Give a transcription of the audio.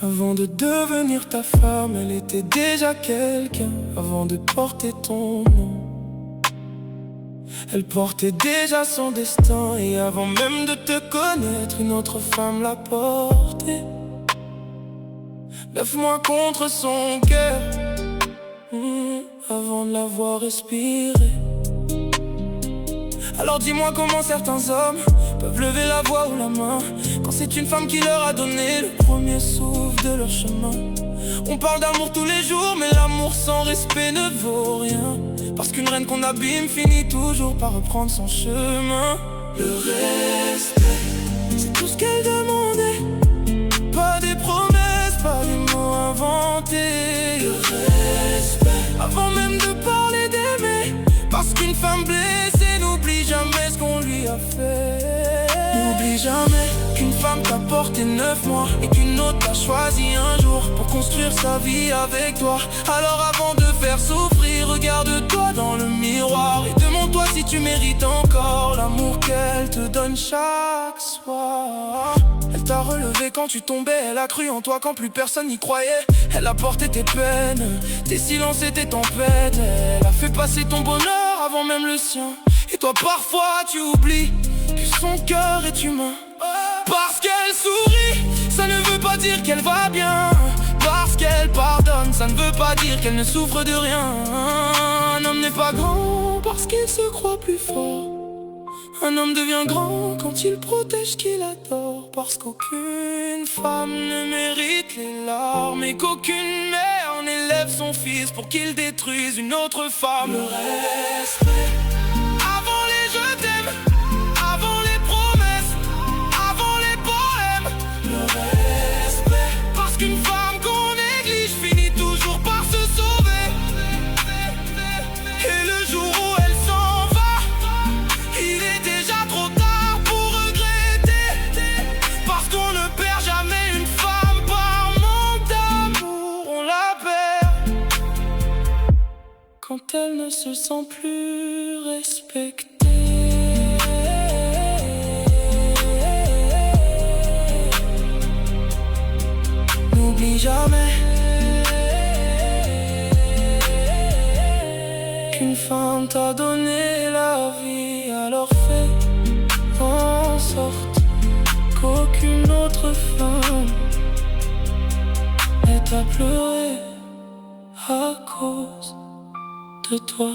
Avant de devenir ta femme, elle était déjà quelqu'un. Avant de porter ton nom, elle portait déjà son destin. Et avant même de te connaître, une autre femme l'a porté. 9 mois contre son cœur, avant de l'avoir respiré. Alors dis-moi comment certains hommes peuvent lever la voix ou la main quand c'est une femme qui leur a donné le premier souffle de leur chemin. On parle d'amour tous les jours, mais l'amour sans respect ne vaut rien. Parce qu'une reine qu'on abîme finit toujours par reprendre son chemin. Le respect, c'est tout ce qu'elle demandait. Pas des promesses, pas des mots inventés. Le respect, avant même de parler d'aimer. Parce qu'une femme blessée n'oublie jamais ce qu'on lui a fait. N'oublie jamais qu'une femme t'a porté 9 mois et qu'une autre t'a choisi un jour pour construire sa vie avec toi. Alors avant de faire souffrir, regarde-toi dans le miroir et demande-toi si tu mérites encore l'amour qu'elle te donne chaque soir. Elle t'a relevé quand tu tombais, elle a cru en toi quand plus personne n'y croyait. Elle a porté tes peines, tes silences et tes tempêtes. Elle a fait passer ton bonheur avant même le sien. Et toi parfois tu oublies que son cœur est humain. Parce qu'elle sourit, ça ne veut pas dire qu'elle va bien. Parce qu'elle pardonne, ça ne veut pas dire qu'elle ne souffre de rien. Un homme n'est pas grand parce qu'il se croit plus fort. Un homme devient grand quand il protège qu'il adore. Parce qu'aucune femme ne mérite les larmes et qu'aucune mère n'élève son fils pour qu'il détruise une autre femme. Le respect, avant les je t'aime, avant les promesses, avant les poèmes. Le respect, parce qu'une femme qu'on néglige finit toujours par se sauver. Et le jour où elle s'en va, il est déjà trop tard pour regretter. Parce qu'on ne perd jamais une femme par manque d'amour, on la perd quand elle ne se sent plus respectée. N'oublie jamais qu'une femme t'a donné la vie. Alors fais en sorte qu'aucune autre femme n'ait à pleurer à cause de toi.